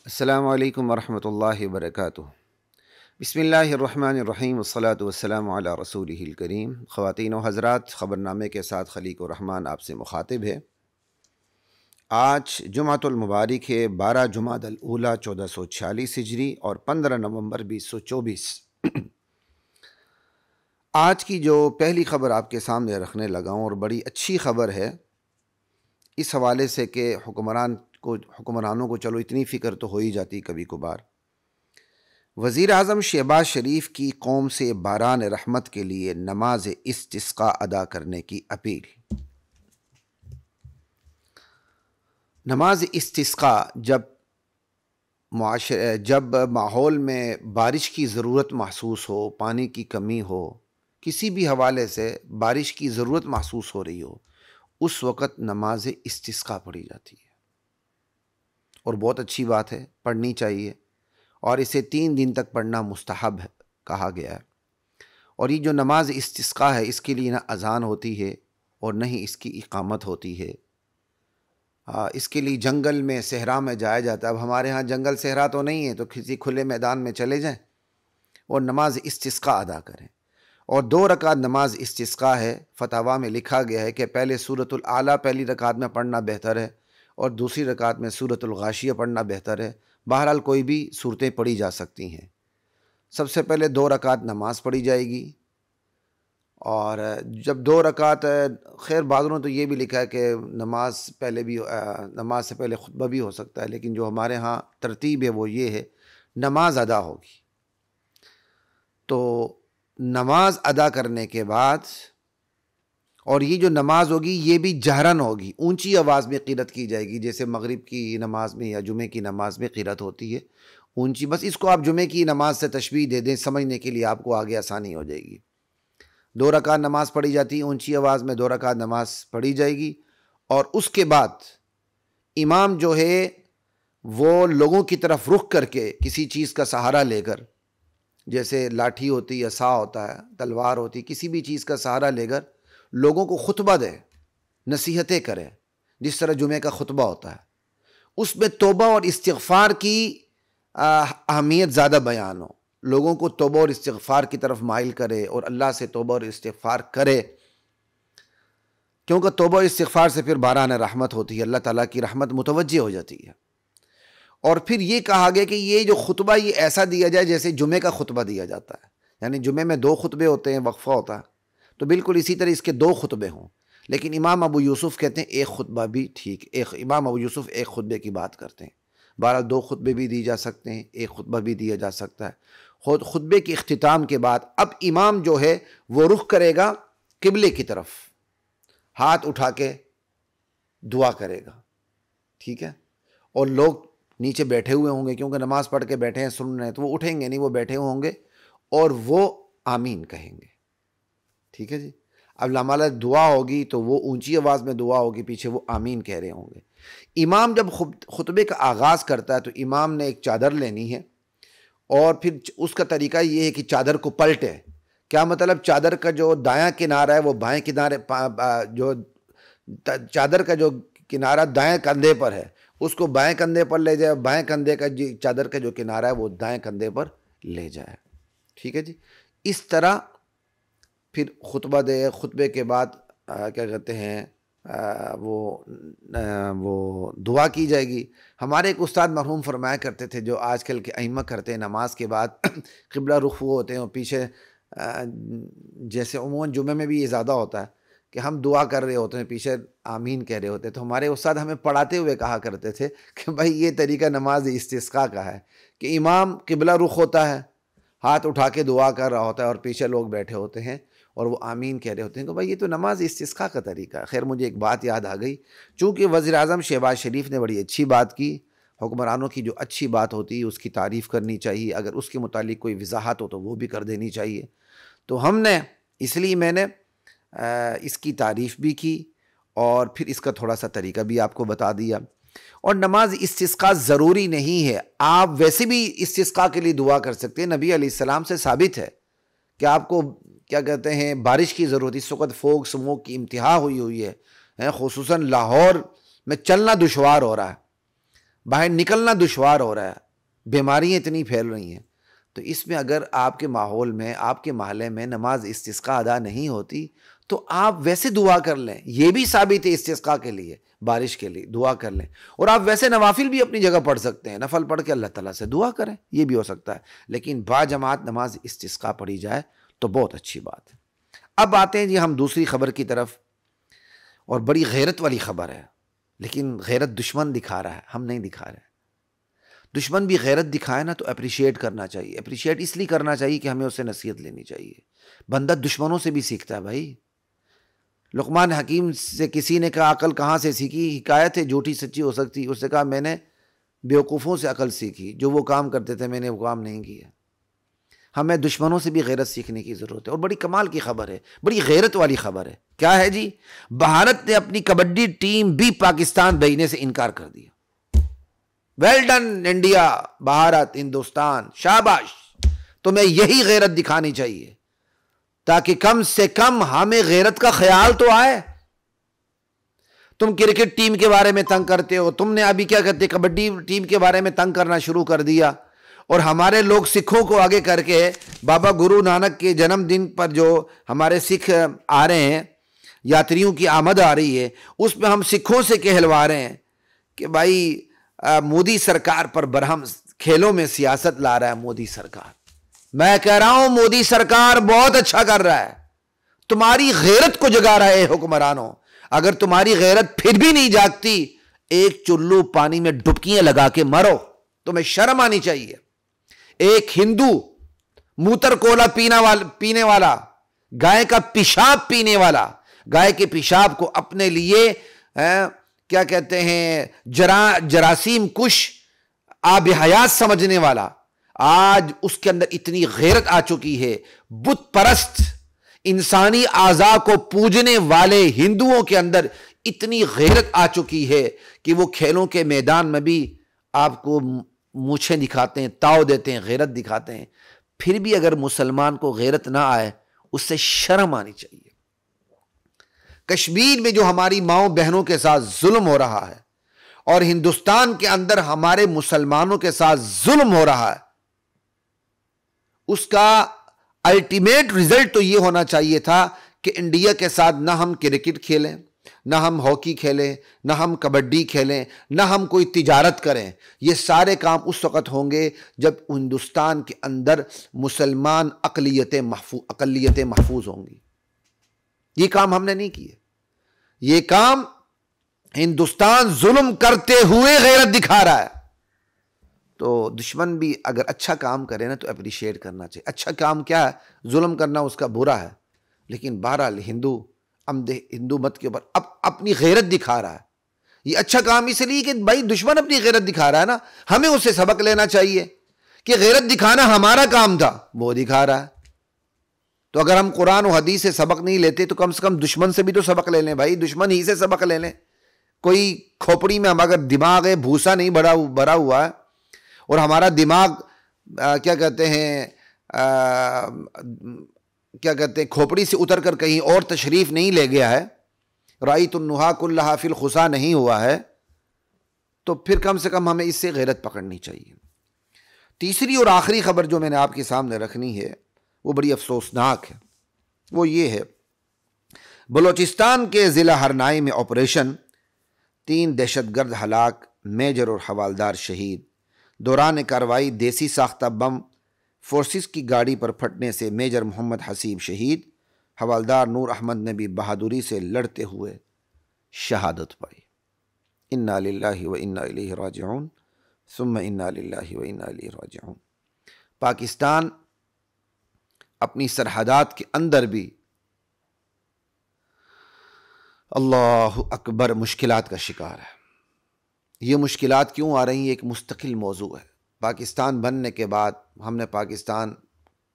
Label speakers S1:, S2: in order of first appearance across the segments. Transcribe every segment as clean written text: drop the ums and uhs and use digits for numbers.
S1: السلام علیکم ورحمۃ اللہ وبرکاتہ۔ بسم اللہ الرحمن الرحیم والصلاة والسلام علی رسولہ الکریم۔ خواتین و حضرات، خبرنامے کے ساتھ خلیق الرحمن آپ سے مخاطب ہے۔ آج جمعۃ المبارک ہے، 12 جمادی الاولیٰ 1446 ہجری اور 15 نومبر 2024۔ آج کی جو پہلی خبر آپ کے سامنے رکھنے لگا ہوں، اور بڑی اچھی خبر ہے اس حوالے سے کہ حکمرانوں کو چلو اتنی فکر تو ہو ہی جاتی کبھی کبھار۔ وزیر اعظم شہباز شریف کی قوم سے باران رحمت کے لیے نماز استسقاء ادا کرنے کی اپیل۔ نماز استسقاء جب ماحول میں بارش کی ضرورت محسوس ہو، پانی کی کمی ہو، کسی بھی حوالے سے بارش کی ضرورت محسوس ہو رہی ہو، اس وقت نماز استسقاء پڑھی جاتی ہے، اور بہت اچھی بات ہے، پڑھنی چاہیے، اور اسے 3 دن تک پڑھنا مستحب کہا گیا ہے۔ اور یہ جو نماز استسقاء ہے، اس کے لیے نہ اذان ہوتی ہے اور نہ ہی اس کی اقامت ہوتی ہے۔ اس کے لیے جنگل میں صحرا میں جایا جاتا ہے۔ اب ہمارے ہاں جنگل صحرا تو نہیں ہے، تو کسی کھلے میدان میں چلے جائیں اور نماز استسقاء ادا کریں۔ اور 2 رکعت نماز استسقاء ہے۔ فتاویٰ میں لکھا گیا ہے کہ پہلے سورۃ الاعلیٰ پہلی رکعت میں پڑھنا بہتر ہے، اور دوسری رکعت میں سورۃ الغاشیہ پڑھنا بہتر ہے۔ بہرحال کوئی بھی صورتیں پڑھی جا سکتی ہیں۔ سب سے پہلے 2 رکعت نماز پڑھی جائے گی، اور جب 2 رکعت، خیر بعضوں نے تو یہ بھی لکھا ہے کہ نماز سے پہلے خطبہ بھی ہو سکتا ہے، لیکن جو ہمارے ہاں ترتیب ہے وہ یہ ہے، نماز ادا ہوگی۔ تو نماز ادا کرنے کے بعد، اور یہ جو نماز ہوگی یہ بھی جہرن ہوگی، اونچی آواز میں قرات کی جائے گی، جیسے مغرب کی نماز میں یا جمعے کی نماز میں قرات ہوتی ہے اونچی۔ بس اس کو آپ جمعے کی نماز سے تشبیہ دے دیں، سمجھنے کے لیے آپ کو آگے آسانی ہو جائے گی۔ 2 رکعت نماز پڑھی جاتی ہے اونچی آواز میں، 2 رکعت نماز پڑھی جائے گی، اور اس کے بعد امام جو ہے وہ لوگوں کی طرف رخ کر کے کسی چیز کا سہارا لے کر، جیسے لاٹھی ہوتی ہے، عصا ہوتا ہے، تلوار ہوتی، کسی بھی چیز کا سہارا لے کر لوگوں کو خطبہ دے، نصیحتیں کرے، جس طرح جمعے کا خطبہ ہوتا ہے۔ اس میں توبہ اور استغفار کی اہمیت زیادہ بیان ہو، لوگوں کو توبہ اور استغفار کی طرف مائل کرے اور اللہ سے توبہ اور استغفار کرے، کیونکہ توبہ اور استغفار سے پھر باران رحمت ہوتی ہے، اللہ تعالیٰ کی رحمت متوجہ ہو جاتی ہے۔ اور پھر یہ کہا گیا کہ یہ جو خطبہ یہ ایسا دیا جائے جیسے جمعے کا خطبہ دیا جاتا ہے، یعنی جمعے میں 2 خطبے ہوتے ہیں، وقفہ ہوتا ہے، تو بالکل اسی طرح اس کے 2 خطبے ہوں۔ لیکن امام ابو یوسف کہتے ہیں ایک خطبہ بھی ٹھیک، امام ابو یوسف ایک خطبے کی بات کرتے ہیں۔ بہرحال 2 خطبے بھی دی جا سکتے ہیں، ایک خطبہ بھی دیا جا سکتا ہے۔ خطبے کے اختتام کے بعد اب امام جو ہے وہ رخ کرے گا قبلے کی طرف، ہاتھ اٹھا کے دعا کرے گا، ٹھیک ہے؟ اور لوگ نیچے بیٹھے ہوئے ہوں گے، کیونکہ نماز پڑھ کے بیٹھے ہیں، سن رہے ہیں، تو وہ اٹھیں گے نہیں، وہ بیٹھے ہوئے ہوں گے اور وہ آمین کہیں گے، ٹھیک ہے جی؟ اب لامالہ دعا ہوگی تو وہ اونچی آواز میں دعا ہوگی، پیچھے وہ آمین کہہ رہے ہوں گے۔ امام جب خطبے کا آغاز کرتا ہے تو امام نے ایک چادر لینی ہے، اور پھر اس کا طریقہ یہ ہے کہ چادر کو پلٹے۔ کیا مطلب؟ چادر کا جو دایاں کنارہ ہے وہ بائیں کنارے، جو چادر کا جو کنارہ دائیں کندھے پر ہے اس کو بائیں کندھے پر لے جائے، بائیں کندھے کا چادر کا جو کنارہ ہے وہ دائیں کندھے پر لے جائے، ٹھیک ہے جی؟ اس طرح پھر خطبہ دے، خطبے کے بعد کیا کہتے ہیں وہ دعا کی جائے گی۔ ہمارے ایک استاد مرحوم فرمایا کرتے تھے، جو آج کل کے ائمہ کرتے ہیں، نماز کے بعد قبلہ رخ وہ ہوتے ہیں اور پیچھے، جیسے عموماً جمعے میں بھی یہ زیادہ ہوتا ہے کہ ہم دعا کر رہے ہوتے ہیں، پیچھے آمین کہہ رہے ہوتے ہیں، تو ہمارے استاد ہمیں پڑھاتے ہوئے کہا کرتے تھے کہ بھائی یہ طریقہ نماز استسقاء کا ہے کہ امام قبلہ رخ ہوتا ہے، ہاتھ اٹھا کے دعا کر رہا ہوتا ہے، اور پیچھے لوگ بیٹھے ہوتے ہیں اور وہ آمین کہہ رہے ہوتے ہیں، کہ بھائی یہ تو نماز استسقاء کا طریقہ ہے۔ خیر مجھے ایک بات یاد آ گئی، چونکہ وزیر اعظم شہباز شریف نے بڑی اچھی بات کی، حکمرانوں کی جو اچھی بات ہوتی ہے اس کی تعریف کرنی چاہیے، اگر اس کے متعلق کوئی وضاحت ہو تو وہ بھی کر دینی چاہیے۔ تو ہم نے، اس لیے میں نے اس کی تعریف بھی کی، اور پھر اس کا تھوڑا سا طریقہ بھی آپ کو بتا دیا۔ اور نماز استسقاء ضروری نہیں ہے، آپ ویسے بھی استسقاء کے لیے دعا کر سکتے ہیں۔ نبی علیہ السلام سے ثابت ہے کہ آپ کو کیا کہتے ہیں بارش کی ضرورت، اس وقت فوگ سموگ کی انتہا ہوئی ہے، خصوصاً لاہور میں چلنا دشوار ہو رہا ہے، باہر نکلنا دشوار ہو رہا ہے، بیماریاں اتنی پھیل رہی ہیں، تو اس میں اگر آپ کے ماحول میں، آپ کے محلے میں نماز استسقاء ادا نہیں ہوتی تو آپ ویسے دعا کر لیں، یہ بھی ثابت ہے استسقاء کے لیے، بارش کے لیے دعا کر لیں، اور آپ ویسے نوافل بھی اپنی جگہ پڑھ سکتے ہیں، نفل پڑھ کے اللہ تعالیٰ سے دعا کریں، یہ بھی ہو سکتا ہے، لیکن با جماعت نماز استسقاء پڑھی جائے تو بہت اچھی بات ہے۔ اب آتے ہیں جی ہم دوسری خبر کی طرف، اور بڑی غیرت والی خبر ہے، لیکن غیرت دشمن دکھا رہا ہے، ہم نہیں دکھا رہے۔ دشمن بھی غیرت دکھائے نا تو اپریشیٹ کرنا چاہیے، اپریشیٹ اس لیے کرنا چاہیے کہ ہمیں اس سے نصیحت لینی چاہیے۔ بندہ دشمنوں سے بھی سیکھتا ہے بھائی۔ لقمان حکیم سے کسی نے کہا عقل کہاں سے سیکھی؟ حکایت ہے، جھوٹی سچی ہو سکتی، اس نے کہا میں نے بیوقوفوں سے عقل سیکھی، جو وہ کام کرتے تھے میں نے وہ کام نہیں کیا۔ ہمیں دشمنوں سے بھی غیرت سیکھنے کی ضرورت ہے، اور بڑی کمال کی خبر ہے، بڑی غیرت والی خبر ہے۔ کیا ہے جی؟ بھارت نے اپنی کبڈی ٹیم بھی پاکستان بھیجنے سے انکار کر دیا۔ Well done India, Bharat, Hindustan, شاباش، تمہیں یہی غیرت دکھانی چاہیے تاکہ کم سے کم ہمیں غیرت کا خیال تو آئے۔ تم کرکٹ ٹیم کے بارے میں تنگ کرتے ہو، تم نے ابھی کیا کہتے کبڈی ٹیم کے بارے میں تنگ کرنا شروع کر دیا، اور ہمارے لوگ سکھوں کو آگے کر کے بابا گرو نانک کے جنم دن پر جو ہمارے سکھ آ رہے ہیں، یاتریوں کی آمد آ رہی ہے، اس میں ہم سکھوں سے کہلوا رہے ہیں کہ بھائی مودی سرکار پر برہم کھیلوں میں سیاست لا رہا ہے مودی سرکار۔ میں کہہ رہا ہوں مودی سرکار بہت اچھا کر رہا ہے، تمہاری غیرت کو جگا رہا ہے حکمرانوں۔ اگر تمہاری غیرت پھر بھی نہیں جاگتی، ایک چلو پانی میں ڈبکیاں لگا کے مرو، تمہیں شرم آنی چاہیے۔ ایک ہندو موتر کولا پینے والا، گائے کا پیشاب پینے والا، گائے کے پیشاب کو اپنے لیے کیا کہتے ہیں جراثیم کش آب حیات سمجھنے والا، آج اس کے اندر اتنی غیرت آ چکی ہے، بت پرست انسانی اعضاء کو پوجنے والے ہندوؤں کے اندر اتنی غیرت آ چکی ہے کہ وہ کھیلوں کے میدان میں بھی آپ کو مونچھیں دکھاتے ہیں، تاؤ دیتے ہیں، غیرت دکھاتے ہیں۔ پھر بھی اگر مسلمان کو غیرت نہ آئے، اس سے شرم آنی چاہیے۔ کشمیر میں جو ہماری ماؤں بہنوں کے ساتھ ظلم ہو رہا ہے، اور ہندوستان کے اندر ہمارے مسلمانوں کے ساتھ ظلم ہو رہا ہے، اس کا الٹیمیٹ رزلٹ تو یہ ہونا چاہیے تھا کہ انڈیا کے ساتھ نہ ہم کرکٹ کھیلیں، نہ ہم ہاکی کھیلیں، نہ ہم کبڈی کھیلیں، نہ ہم کوئی تجارت کریں۔ یہ سارے کام اس وقت ہوں گے جب ہندوستان کے اندر مسلمان اقلیتیں محفوظ ہوں گی۔ یہ کام ہم نے نہیں کیے۔ یہ کام ہندوستان ظلم کرتے ہوئے غیرت دکھا رہا ہے۔ تو دشمن بھی اگر اچھا کام کرے نا تو اپریشیٹ کرنا چاہیے۔ اچھا کام کیا ہے؟ ظلم کرنا اس کا برا ہے، لیکن بہرحال ہندو مت کے اوپر اپنی غیرت دکھا رہا ہے۔ یہ اچھا کام اس لیے کہ بھائی دشمن اپنی غیرت دکھا رہا ہے نا، ہمیں اس سے سبق لینا چاہیے کہ غیرت دکھانا ہمارا کام تھا، وہ دکھا رہا ہے۔ تو اگر ہم قرآن و حدیث سے سبق نہیں لیتے تو کم سے کم دشمن سے بھی تو سبق لے لیں بھائی، دشمن ہی سے سبق لے لیں۔ کوئی کھوپڑی میں اگر دماغ ہے بھوسا نہیں بھرا ہوا ہے، اور ہمارا دماغ کیا کہتے ہیں کھوپڑی سے اتر کر کہیں اور تشریف نہیں لے گیا ہے، رأیت النہا کلہا فی الخصا نہیں ہوا ہے، تو پھر کم سے کم ہمیں اس سے غیرت پکڑنی چاہیے۔ تیسری اور آخری خبر جو میں نے آپ کے سامنے رکھنی ہے وہ بڑی افسوسناک ہے۔ وہ یہ ہے، بلوچستان کے ضلع ہرنائی میں آپریشن، 3 دہشت گرد ہلاک، میجر اور حوالدار شہید۔ دوران کارروائی دیسی ساختہ بم فورسز کی گاڑی پر پھٹنے سے میجر محمد حسیب شہید، حوالدار نور احمد نے بھی بہادری سے لڑتے ہوئے شہادت پائی۔ انا للہ و انا الیہ راجعون، ثم انا للہ و انا الیہ راجعون۔ پاکستان اپنی سرحدات کے اندر بھی اللہ اکبر مشکلات کا شکار ہے۔ یہ مشکلات کیوں آ رہی ہیں؟ ایک مستقل موضوع ہے۔ پاکستان بننے کے بعد ہم نے پاکستان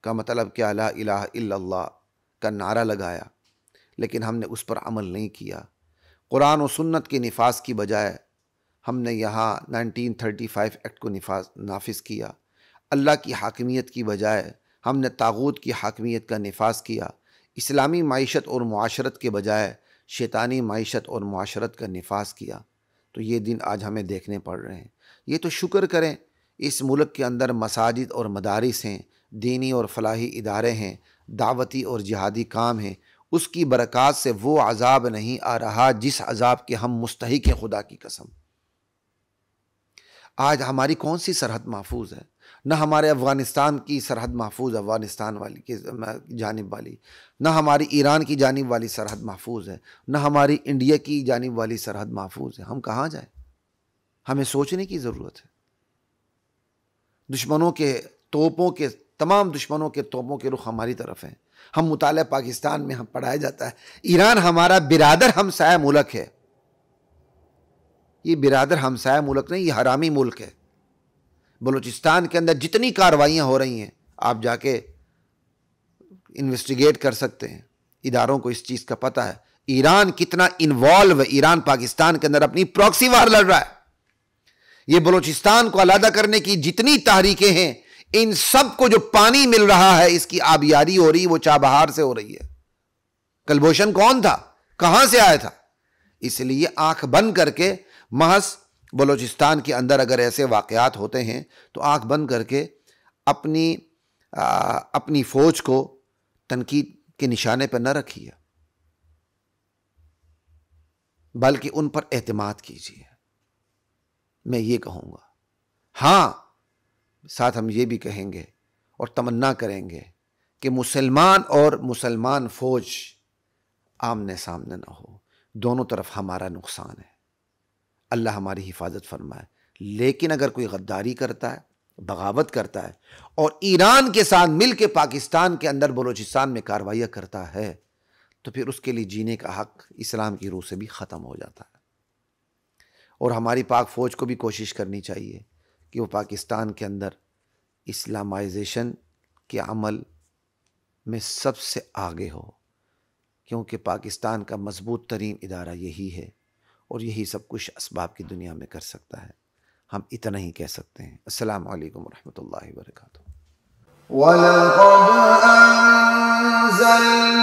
S1: کا مطلب کیا لا الہ الا اللہ کا نعرہ لگایا، لیکن ہم نے اس پر عمل نہیں کیا۔ قرآن و سنت کے نفاذ کی بجائے ہم نے یہاں 1935 ایکٹ کو نافذ کیا۔ اللہ کی حاکمیت کی بجائے ہم نے طاغوت کی حاکمیت کا نفاذ کیا۔ اسلامی معیشت اور معاشرت کے بجائے شیطانی معیشت اور معاشرت کا نفاذ کیا۔ تو یہ دن آج ہمیں دیکھنے پڑ رہے ہیں۔ یہ تو شکر کریں اس ملک کے اندر مساجد اور مدارس ہیں، دینی اور فلاحی ادارے ہیں، دعوتی اور جہادی کام ہیں، اس کی برکات سے وہ عذاب نہیں آ رہا جس عذاب کے ہم مستحق ہیں، خدا کی قسم۔ آج ہماری کون سی سرحد محفوظ ہے؟ نہ ہمارے افغانستان کی سرحد محفوظ، افغانستان والی کی جانب والی، نہ ہماری ایران کی جانب والی سرحد محفوظ ہے، نہ ہماری انڈیا کی جانب والی سرحد محفوظ ہے۔ ہم کہاں جائیں؟ ہمیں سوچنے کی ضرورت ہے۔ دشمنوں کے توپوں کے تمام دشمنوں کے توپوں کے رخ ہماری طرف ہیں۔ ہم مطالعہ پاکستان میں ہم پڑھایا جاتا ہے ایران ہمارا برادر ہمسایہ ملک ہے۔ یہ برادر ہمسایہ ملک نہیں، یہ حرامی ملک ہے۔ بلوچستان کے اندر جتنی کارروائیاں ہو رہی ہیں آپ جا کے انویسٹیگیٹ کر سکتے ہیں، اداروں کو اس چیز کا پتہ ہے ایران کتنا انوالو ہے۔ ایران پاکستان کے اندر اپنی پراکسی وار لڑ رہا ہے۔ یہ بلوچستان کو علیحدہ کرنے کی جتنی تحریکیں ہیں، ان سب کو جو پانی مل رہا ہے، اس کی آبیاری ہو رہی ہے، وہ چابہار سے ہو رہی ہے۔ کلبھوشن کون تھا؟ کہاں سے آیا تھا؟ اس لیے آنکھ بند کر کے محض بلوچستان کے اندر اگر ایسے واقعات ہوتے ہیں تو آنکھ بند کر کے اپنی فوج کو تنقید کے نشانے پر نہ رکھیے، بلکہ ان پر اعتماد کیجیے۔ میں یہ کہوں گا، ہاں ساتھ ہم یہ بھی کہیں گے اور تمنا کریں گے کہ مسلمان اور مسلمان فوج آمنے سامنے نہ ہو، دونوں طرف ہمارا نقصان ہے، اللہ ہماری حفاظت فرمائے۔ لیکن اگر کوئی غداری کرتا ہے، بغاوت کرتا ہے اور ایران کے ساتھ مل کے پاکستان کے اندر بلوچستان میں کارروائیاں کرتا ہے تو پھر اس کے لیے جینے کا حق اسلام کی روح سے بھی ختم ہو جاتا ہے۔ اور ہماری پاک فوج کو بھی کوشش کرنی چاہیے کہ وہ پاکستان کے اندر اسلامائزیشن کے عمل میں سب سے آگے ہو، کیونکہ پاکستان کا مضبوط ترین ادارہ یہی ہے اور یہی سب کچھ اسباب کی دنیا میں کر سکتا ہے۔ ہم اتنا ہی کہہ سکتے ہیں۔ السلام علیکم ورحمۃ اللہ وبرکاتہ۔
S2: وَلَقَدْ أَنزَلْنَا